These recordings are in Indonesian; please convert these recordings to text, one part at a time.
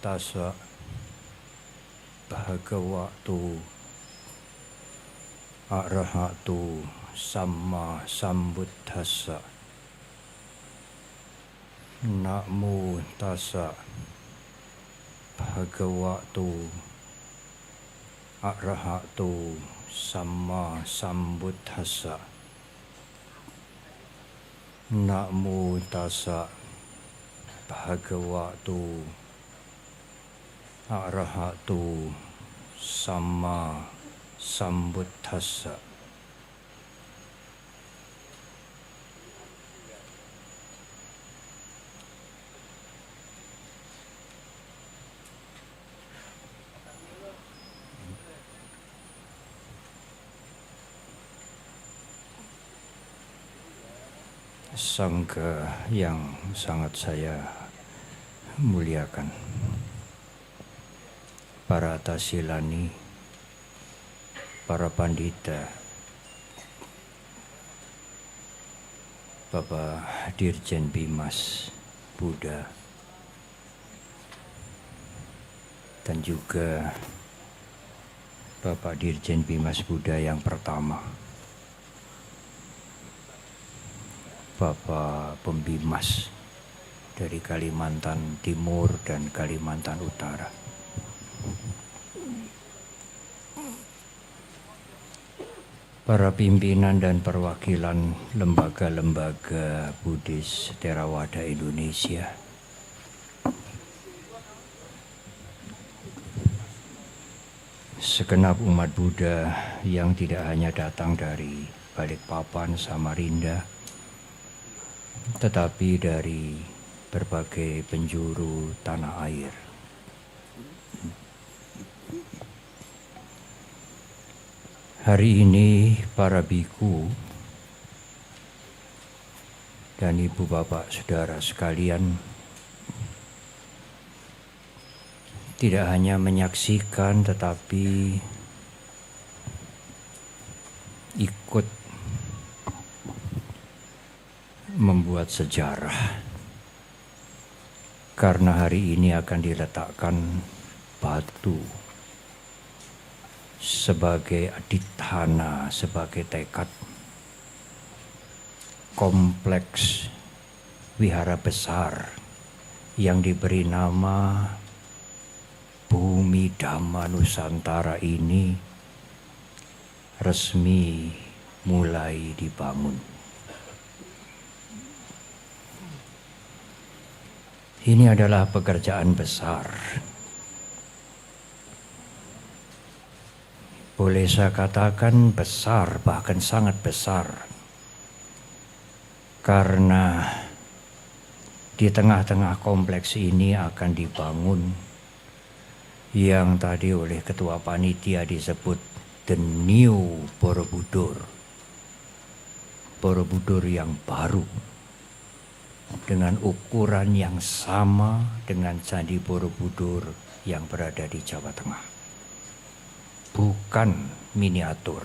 tassa bhagavato arahato samma sambuddhassa. Namo tassa bhagavato arahato samma sambuddhassa. Namo tassa bhagavato arahato samma sambuddhassa. Sangha yang sangat saya muliakan, para tasilani, para pandita, Bapak Dirjen Bimas Buddha, dan juga Bapak Dirjen Bimas Buddha yang pertama, Bapak Pembimas dari Kalimantan Timur dan Kalimantan Utara. Para pimpinan dan perwakilan lembaga-lembaga Buddhis Theravada Indonesia. Segenap umat Buddha yang tidak hanya datang dari Balikpapan, Samarinda, tetapi dari berbagai penjuru tanah air. Hari ini para biku dan ibu bapak saudara sekalian tidak hanya menyaksikan tetapi ikut membuat sejarah, karena hari ini akan diletakkan batu sebagai adithana, sebagai tekad kompleks wihara besar yang diberi nama Bumi Dhamma Nusantara ini resmi mulai dibangun. Ini adalah pekerjaan besar. Boleh saya katakan besar, bahkan sangat besar. Karena di tengah-tengah kompleks ini akan dibangun yang tadi oleh Ketua Panitia disebut The New Borobudur. Borobudur yang baru, dengan ukuran yang sama dengan Candi Borobudur yang berada di Jawa Tengah. Bukan miniatur.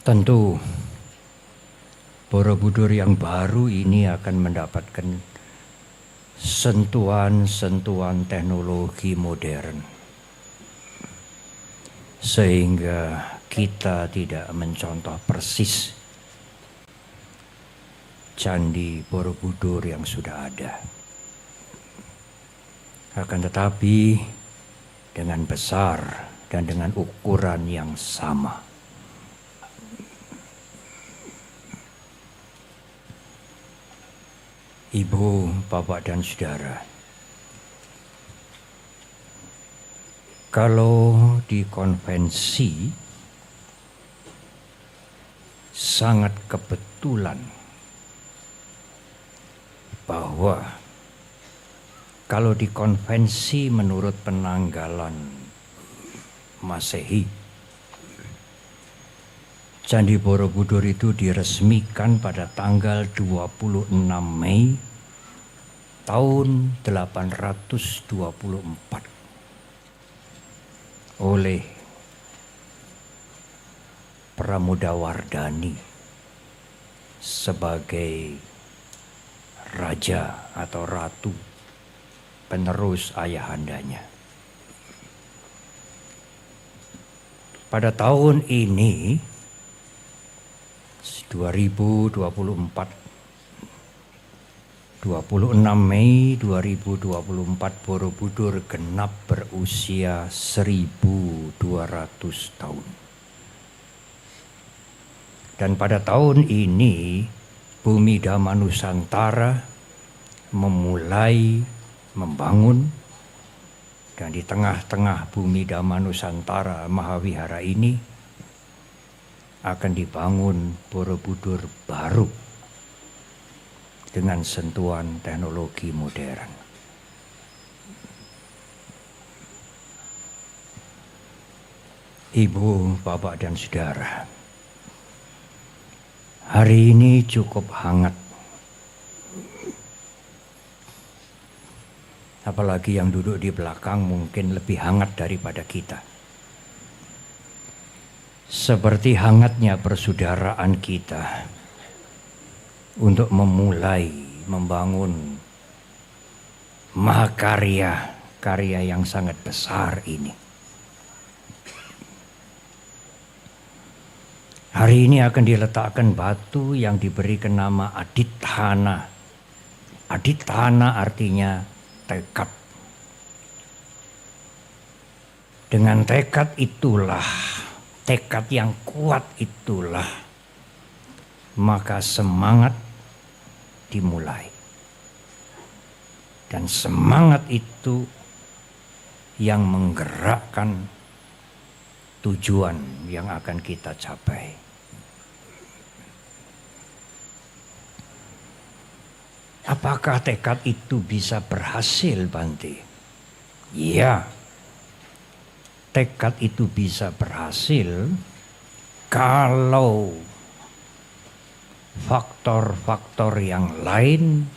Tentu Borobudur yang baru ini akan mendapatkan sentuhan-sentuhan teknologi modern, sehingga kita tidak mencontoh persis Candi Borobudur yang sudah ada. Akan tetapi dengan besar dan dengan ukuran yang sama. Ibu, bapak dan saudara, kalau di konvensi sangat kebetulan bahwa kalau di konvensi menurut penanggalan Masehi, Candi Borobudur itu diresmikan pada tanggal 26 Mei tahun 824 oleh Pramodawardhani sebagai raja atau ratu penerus ayahandanya. Pada tahun ini 2024 26 Mei 2024 Borobudur genap berusia 1200 tahun. Dan pada tahun ini Bumi Dhamma Nusantara memulai membangun, dan di tengah-tengah Bumi Dhamma Nusantara Mahavihara ini akan dibangun Borobudur baru dengan sentuhan teknologi modern. Ibu, bapak, dan saudara, hari ini cukup hangat. Apalagi yang duduk di belakang mungkin lebih hangat daripada kita. Seperti hangatnya persaudaraan kita untuk memulai membangun mahakarya, karya yang sangat besar ini. Hari ini akan diletakkan batu yang diberikan nama Aditthana. Aditthana artinya tekad. Dengan tekad itulah, tekad yang kuat itulah, maka semangat dimulai. Dan semangat itu yang menggerakkan tujuan yang akan kita capai. Apakah tekad itu bisa berhasil, Bante? Ya, tekad itu bisa berhasil kalau faktor-faktor yang lain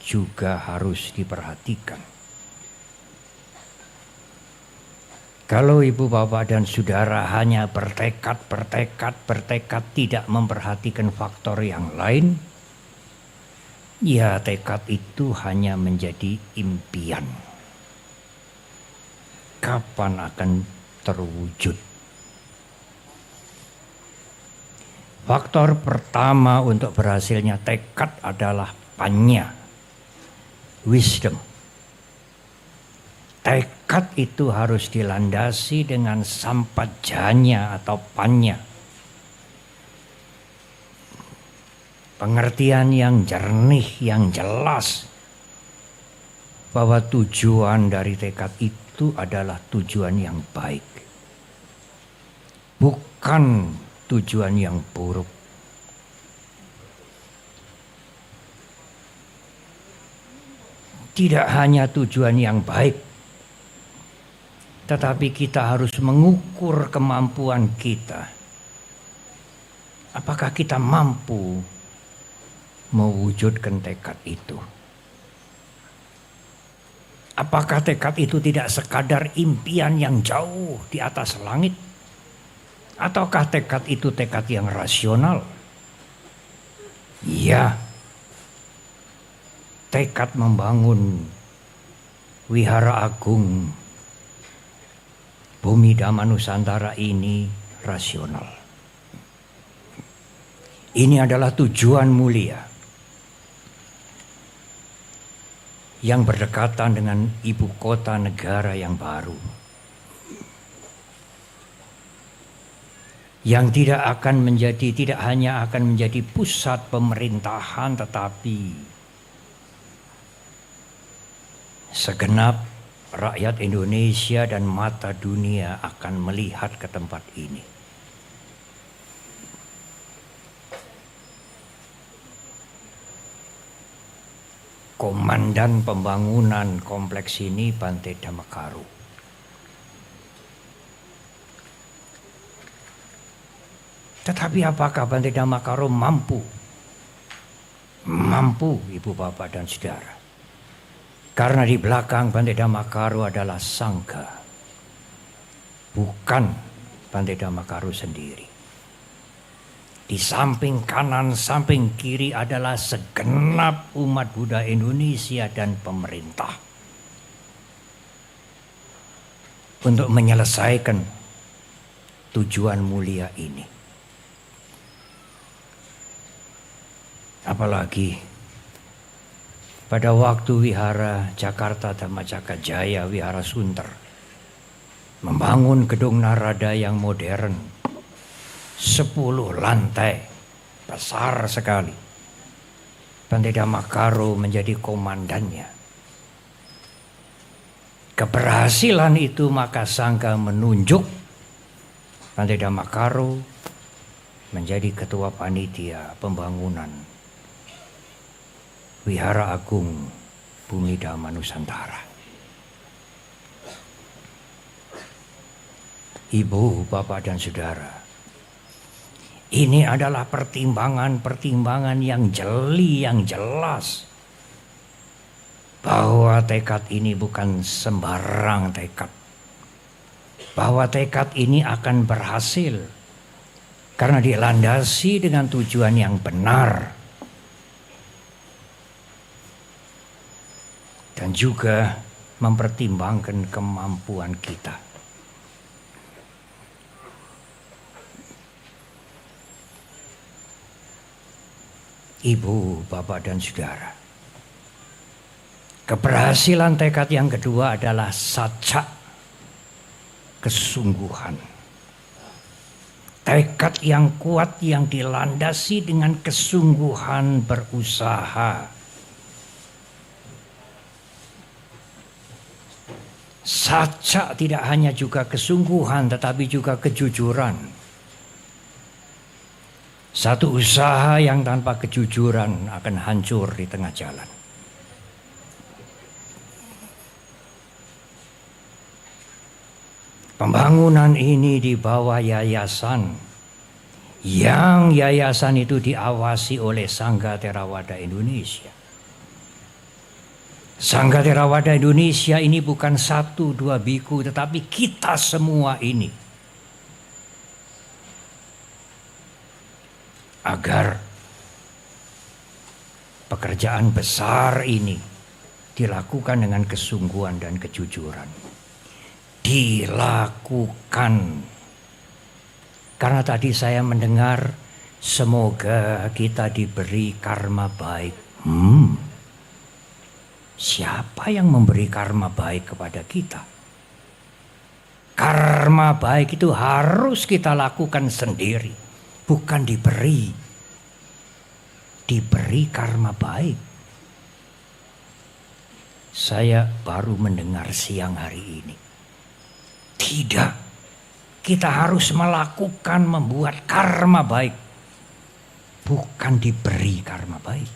juga harus diperhatikan. Kalau ibu, bapak, dan saudara hanya bertekad tidak memperhatikan faktor yang lain, ya tekad itu hanya menjadi impian. Kapan akan terwujud? Faktor pertama untuk berhasilnya tekad adalah panya, wisdom. Tekad itu harus dilandasi dengan sampajanya atau panya. Pengertian yang jernih, yang jelas bahwa tujuan dari tekad itu adalah tujuan yang baik, bukan tujuan yang buruk. Tidak hanya tujuan yang baik, tetapi kita harus mengukur kemampuan kita. Apakah kita mampu mewujudkan tekad itu? Apakah tekad itu tidak sekadar impian yang jauh di atas langit? Ataukah tekad itu tekad yang rasional? Iya. Tekad membangun Wihara Agung Bumi Dhamma Nusantara ini rasional. Ini adalah tujuan mulia yang berdekatan dengan ibu kota negara yang baru, yang tidak hanya akan menjadi pusat pemerintahan, tetapi segenap rakyat Indonesia dan mata dunia akan melihat ke tempat ini. Komandan pembangunan kompleks ini Bante Dhammakaro. Tetapi apakah Bante Dhammakaro mampu? Mampu, ibu, bapak, dan saudara. Karena di belakang Bante Dhammakaro adalah sangha, bukan Bante Dhammakaro sendiri. Di samping kanan, samping kiri adalah segenap umat Buddha Indonesia dan pemerintah. Untuk menyelesaikan tujuan mulia ini. Apalagi pada waktu Wihara Jakarta Dhammacakka Jaya, Wihara Sunter, membangun gedung Narada yang modern, 10 lantai, besar sekali. Bante Dhammakaro menjadi komandannya. Keberhasilan itu maka Sangha menunjuk Bante Dhammakaro menjadi ketua panitia pembangunan Wihara Agung Bumi Dhamma Nusantara. Ibu, bapak dan saudara, ini adalah pertimbangan-pertimbangan yang jeli, yang jelas. Bahwa tekad ini bukan sembarang tekad. Bahwa tekad ini akan berhasil. Karena dilandasi dengan tujuan yang benar. Dan juga mempertimbangkan kemampuan kita. Ibu, bapak dan saudara. Keberhasilan tekad yang kedua adalah saca, kesungguhan. Tekad yang kuat yang dilandasi dengan kesungguhan berusaha. Saca tidak hanya juga kesungguhan tetapi juga kejujuran. Satu usaha yang tanpa kejujuran akan hancur di tengah jalan. Pembangunan ini di bawah yayasan, yang yayasan itu diawasi oleh Sangha Theravada Indonesia. Sangha Theravada Indonesia ini bukan 1-2 biku, tetapi kita semua ini. Agar pekerjaan besar ini dilakukan dengan kesungguhan dan kejujuran. Dilakukan. Karena tadi saya mendengar semoga kita diberi karma baik. Siapa yang memberi karma baik kepada kita? Karma baik itu harus kita lakukan sendiri. Bukan diberi. Diberi karma baik. Saya baru mendengar siang hari ini. Tidak. Kita harus melakukan membuat karma baik. Bukan diberi karma baik.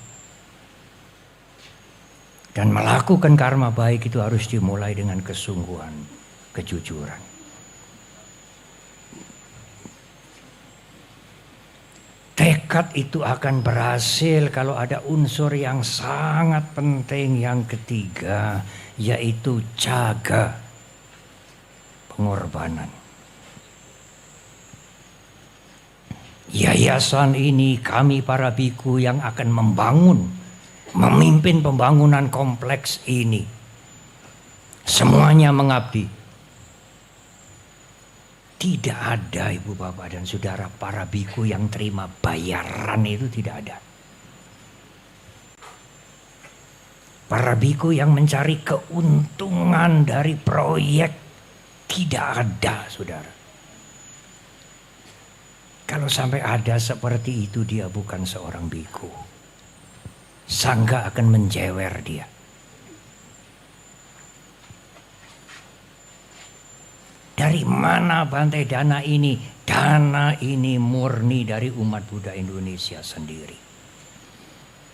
Dan melakukan karma baik itu harus dimulai dengan kesungguhan, kejujuran. Tekad itu akan berhasil kalau ada unsur yang sangat penting yang ketiga, yaitu jaga, pengorbanan. Yayasan ini kami para biku yang akan memimpin pembangunan kompleks ini. Semuanya mengabdi. Tidak ada ibu bapak dan saudara para biku yang terima bayaran, itu tidak ada. Para biku yang mencari keuntungan dari proyek tidak ada, saudara. Kalau sampai ada seperti itu, dia bukan seorang biku. Sangga akan menjewer dia. Dari mana Bante dana ini? Dana ini murni dari umat Buddha Indonesia sendiri.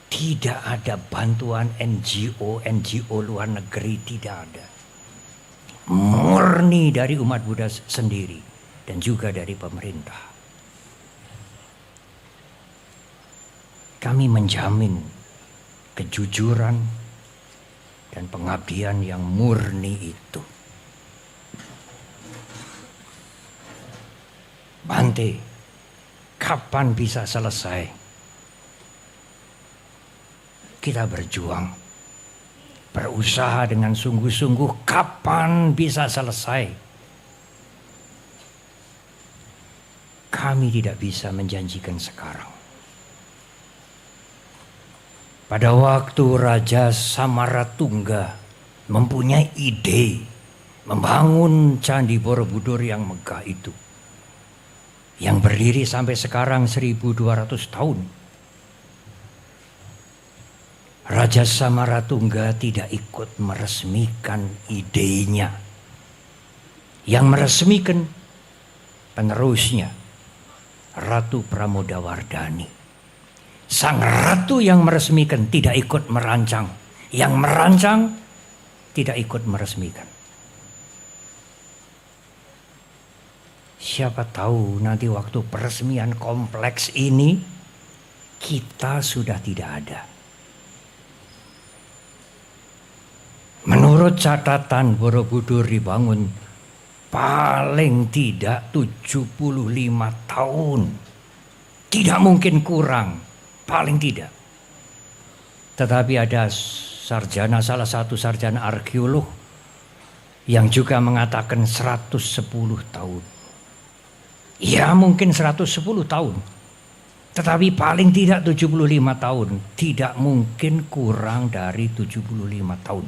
Tidak ada bantuan NGO luar negeri, tidak ada. Murni dari umat Buddha sendiri dan juga dari pemerintah. Kami menjamin kejujuran dan pengabdian yang murni itu. Bante, kapan bisa selesai. Kita berjuang, berusaha dengan sungguh-sungguh, kapan bisa selesai. Kami tidak bisa menjanjikan sekarang. Pada waktu Raja Samaratungga mempunyai ide membangun Candi Borobudur yang megah itu, yang berdiri sampai sekarang 1200 tahun. Raja Samaratungga tidak ikut meresmikan idenya. Yang meresmikan penerusnya, Ratu Pramodawardhani. Sang ratu yang meresmikan tidak ikut merancang. Yang merancang tidak ikut meresmikan. Siapa tahu nanti waktu peresmian kompleks ini kita sudah tidak ada. Menurut catatan, Borobudur dibangun paling tidak 75 tahun. Tidak mungkin kurang, paling tidak. Tetapi ada salah satu sarjana arkeolog yang juga mengatakan 110 tahun. Ya mungkin 110 tahun. Tetapi paling tidak 75 tahun. Tidak mungkin kurang dari 75 tahun.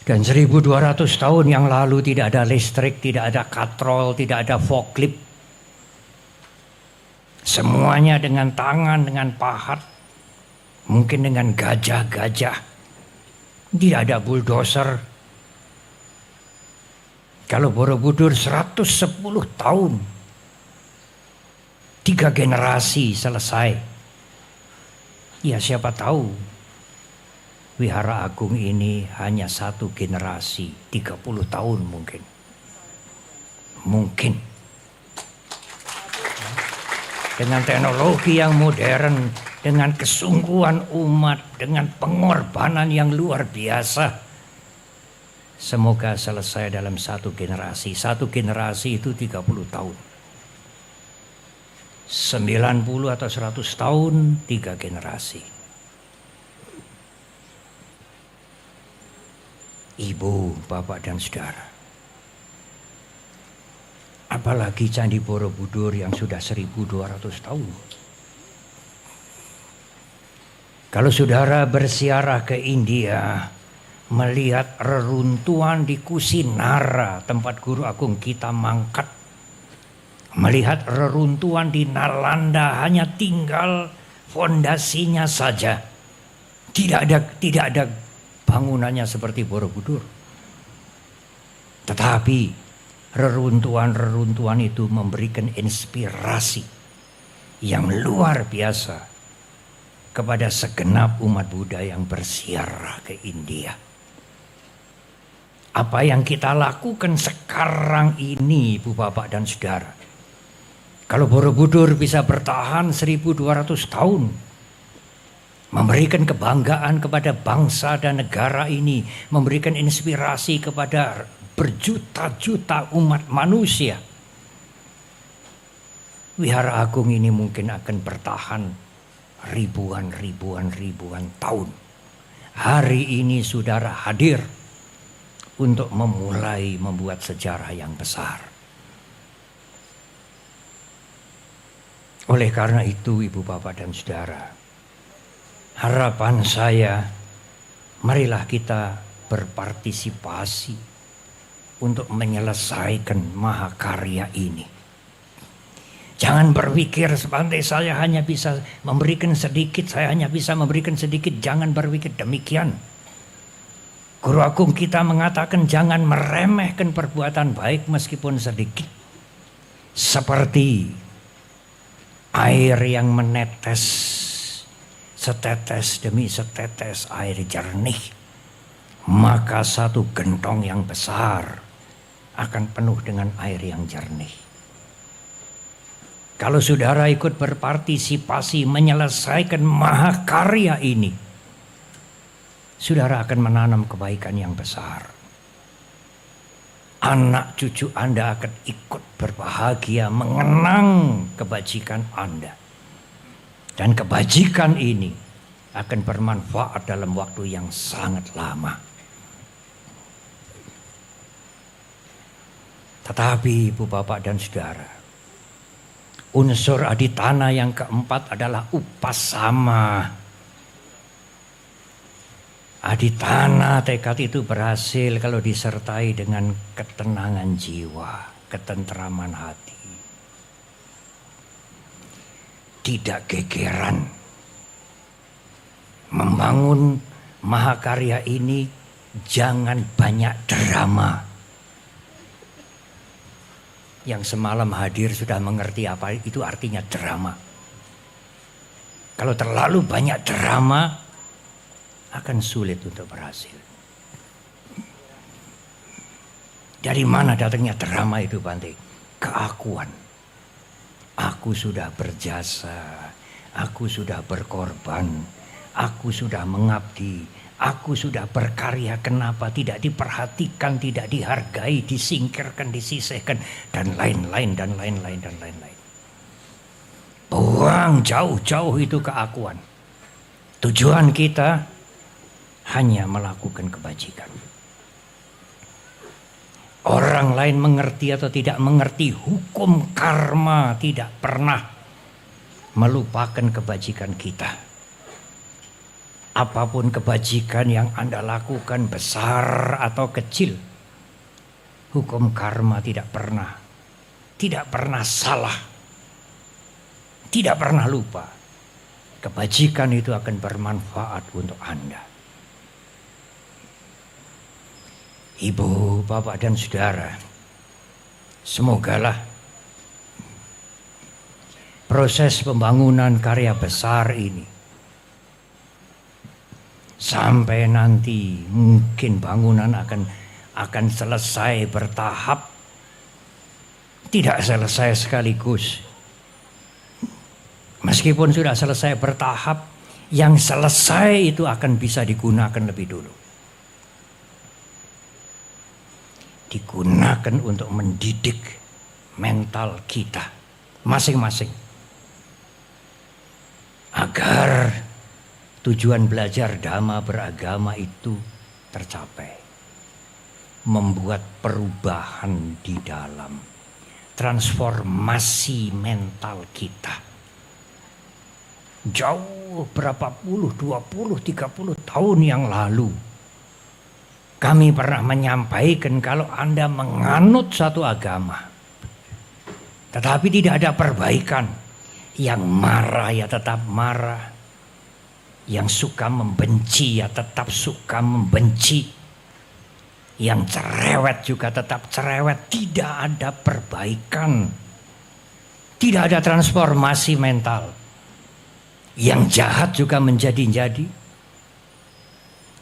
Dan 1200 tahun yang lalu tidak ada listrik, tidak ada katrol, tidak ada forklift. Semuanya dengan tangan, dengan pahat. Mungkin dengan gajah-gajah. Tidak ada bulldozer. Kalau Borobudur 110 tahun. 3 generasi selesai. Ya siapa tahu. Wihara Agung ini hanya 1 generasi, 30 tahun mungkin. Mungkin. Dengan teknologi yang modern, dengan kesungguhan umat, dengan pengorbanan yang luar biasa. Semoga selesai dalam 1 generasi. 1 generasi itu 30 tahun. 90 atau 100 tahun, 3 generasi. Ibu, bapak dan saudara. Apalagi Candi Borobudur yang sudah 1200 tahun. Kalau saudara bersiarah ke India, melihat reruntuhan di Kusinara, tempat guru agung kita mangkat. Melihat reruntuhan di Nalanda, hanya tinggal fondasinya saja. Tidak ada bangunannya seperti Borobudur. Tetapi reruntuhan itu memberikan inspirasi yang luar biasa kepada segenap umat Buddha yang bersiarah ke India. Apa yang kita lakukan sekarang ini, Ibu Bapak dan Saudara. Kalau Borobudur bisa bertahan 1200 tahun, memberikan kebanggaan kepada bangsa dan negara ini, memberikan inspirasi kepada berjuta-juta umat manusia. Wihara Agung ini mungkin akan bertahan ribuan tahun. Hari ini saudara hadir untuk memulai membuat sejarah yang besar. Oleh karena itu, Ibu Bapak dan Saudara, harapan saya, marilah kita berpartisipasi untuk menyelesaikan mahakarya ini. Jangan berpikir sepantai saya hanya bisa memberikan sedikit, saya hanya bisa memberikan sedikit. Jangan berpikir demikian. Guru Agung kita mengatakan jangan meremehkan perbuatan baik meskipun sedikit. Seperti air yang menetes, setetes demi setetes air jernih, maka 1 gentong yang besar akan penuh dengan air yang jernih. Kalau saudara ikut berpartisipasi menyelesaikan mahakarya ini, saudara akan menanam kebaikan yang besar. anak cucu Anda akan ikut berbahagia mengenang kebajikan Anda. Dan kebajikan ini akan bermanfaat dalam waktu yang sangat lama. Tetapi Ibu Bapak dan Saudara, unsur aditana yang keempat adalah upasama. Aditana tekad itu berhasil kalau disertai dengan ketenangan jiwa, ketentraman hati. Tidak gegeran. Membangun mahakarya ini jangan banyak drama. Yang semalam hadir sudah mengerti apa itu artinya drama. Kalau terlalu banyak drama, akan sulit untuk berhasil. Dari mana datangnya drama itu, Bante? Keakuan. Aku sudah berjasa, aku sudah berkorban, aku sudah mengabdi, aku sudah berkarya. Kenapa tidak diperhatikan, tidak dihargai, disingkirkan, disisihkan, dan lain-lain, dan lain-lain, dan lain-lain. Buang jauh-jauh itu keakuan. Tujuan kita hanya melakukan kebajikan. Orang lain mengerti atau tidak mengerti hukum karma tidak pernah melupakan kebajikan kita. Apapun kebajikan yang Anda lakukan, besar atau kecil, hukum karma tidak pernah salah, tidak pernah lupa. Kebajikan itu akan bermanfaat untuk Anda. Ibu, Bapak, dan Saudara, semogalah proses pembangunan karya besar ini sampai nanti mungkin bangunan akan selesai bertahap, tidak selesai sekaligus. Meskipun sudah selesai bertahap, yang selesai itu akan bisa digunakan lebih dulu. Digunakan untuk mendidik mental kita masing-masing. Agar tujuan belajar dhamma beragama itu tercapai. Membuat perubahan di dalam. Transformasi mental kita. Jauh berapa puluh, 20, 30 tahun yang lalu, kami pernah menyampaikan kalau Anda menganut satu agama, tetapi tidak ada perbaikan, yang marah ya tetap marah, yang suka membenci ya tetap suka membenci, yang cerewet juga tetap cerewet, tidak ada perbaikan, tidak ada transformasi mental. Yang jahat juga menjadi-jadi,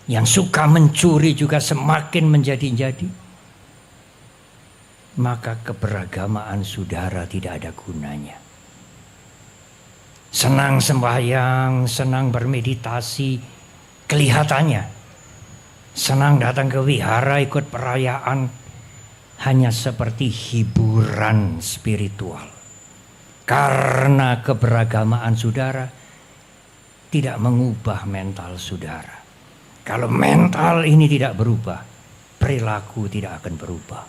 yang suka mencuri juga semakin menjadi-jadi. Maka keberagamaan saudara tidak ada gunanya. Senang sembahyang, senang bermeditasi, kelihatannya senang datang ke wihara ikut perayaan, hanya seperti hiburan spiritual. Karena keberagamaan saudara tidak mengubah mental saudara. Kalau mental ini tidak berubah, perilaku tidak akan berubah.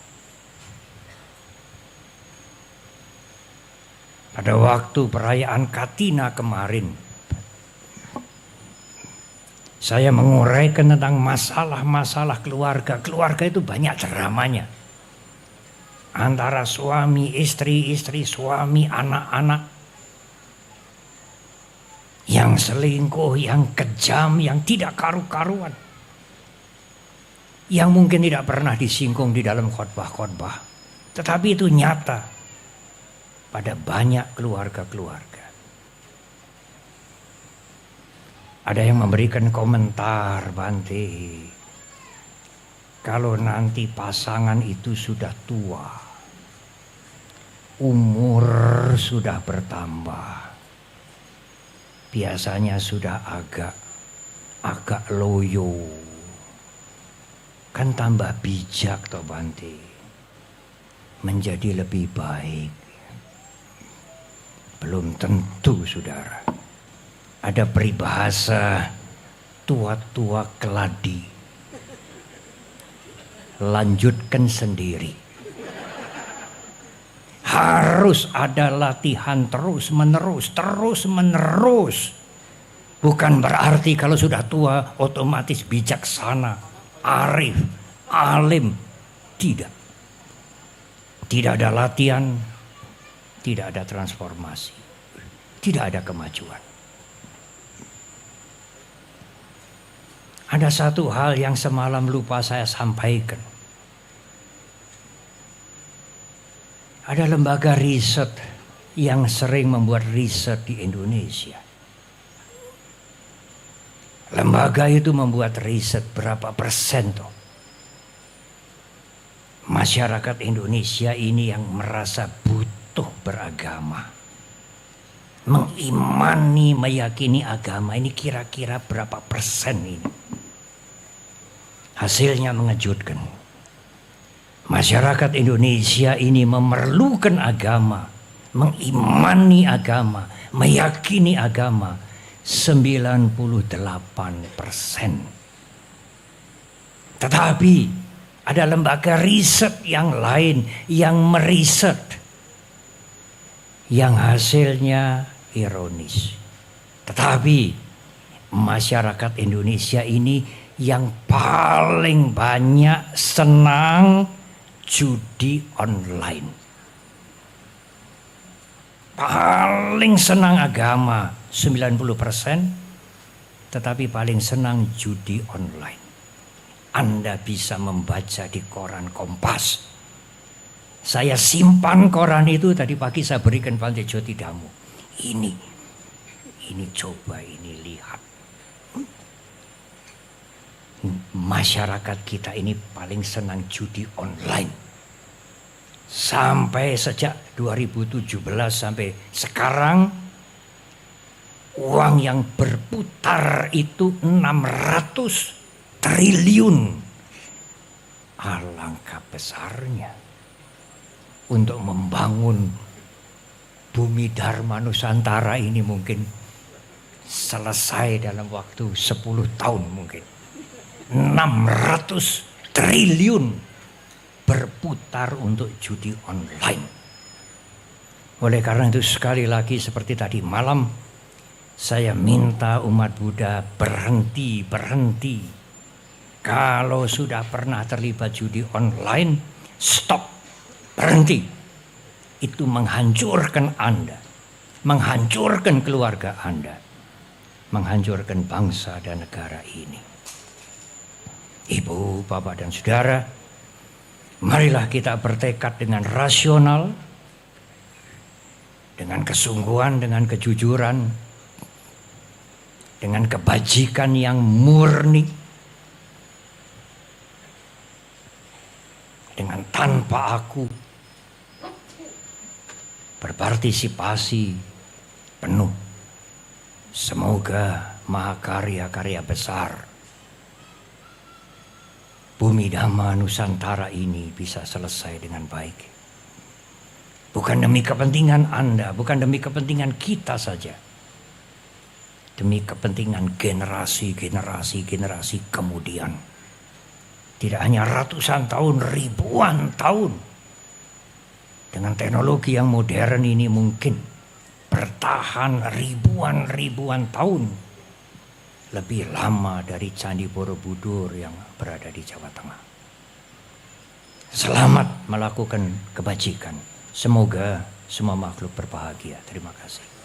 Pada waktu perayaan Katina kemarin, saya menguraikan tentang masalah-masalah keluarga. Keluarga itu banyak dramanya. Antara suami, istri, suami, anak-anak. Yang selingkuh, yang kejam, yang tidak karu-karuan. Yang mungkin tidak pernah disinggung di dalam khotbah-khotbah. Tetapi itu nyata pada banyak keluarga-keluarga. Ada yang memberikan komentar, Bante, kalau nanti pasangan itu sudah tua, umur sudah bertambah, biasanya sudah agak loyo, kan tambah bijak toh Bante. menjadi lebih baik. Belum tentu, saudara. Ada peribahasa tua-tua keladi. Lanjutkan sendiri. Harus ada latihan terus menerus. Bukan berarti kalau sudah tua otomatis bijaksana, arif, alim. Tidak. Tidak ada latihan, tidak ada transformasi, tidak ada kemajuan. Ada satu hal yang semalam lupa saya sampaikan. Ada lembaga riset yang sering membuat riset di Indonesia. Lembaga itu membuat riset berapa persen toh masyarakat Indonesia ini yang merasa butuh beragama, mengimani, meyakini agama ini kira-kira berapa persen ini. Hasilnya mengejutkan. Masyarakat Indonesia ini memerlukan agama, mengimani agama, meyakini agama 98%. Tetapi ada lembaga riset yang lain yang meriset yang hasilnya ironis. Tetapi masyarakat Indonesia ini yang paling banyak senang judi online. Paling senang agama 90%, tetapi paling senang judi online. Anda bisa membaca di koran Kompas. Saya simpan koran itu tadi pagi, saya berikan Bante Jotidamu. Ini coba ini lihat. Masyarakat kita ini paling senang judi online. Sampai sejak 2017 sampai sekarang uang yang berputar itu 600 triliun. Alangkah besarnya untuk membangun bumi Dharma Nusantara ini mungkin selesai dalam waktu 10 tahun mungkin. 600 triliun berputar untuk judi online. Oleh karena itu sekali lagi seperti tadi malam, saya minta umat Buddha berhenti. Kalau sudah pernah terlibat judi online, stop, berhenti. Itu menghancurkan Anda, menghancurkan keluarga Anda, menghancurkan bangsa dan negara ini. Ibu, bapak, dan saudara, marilah kita bertekad dengan rasional, dengan kesungguhan, dengan kejujuran, dengan kebajikan yang murni, dengan tanpa aku, berpartisipasi penuh. Semoga mahakarya-karya besar bumi Dhamma Nusantara ini bisa selesai dengan baik. Bukan demi kepentingan Anda, bukan demi kepentingan kita saja. Demi kepentingan generasi kemudian. Tidak hanya ratusan tahun, ribuan tahun. Dengan teknologi yang modern ini mungkin bertahan ribuan tahun. Lebih lama dari Candi Borobudur yang berada di Jawa Tengah. Selamat melakukan kebajikan. Semoga semua makhluk berbahagia. Terima kasih.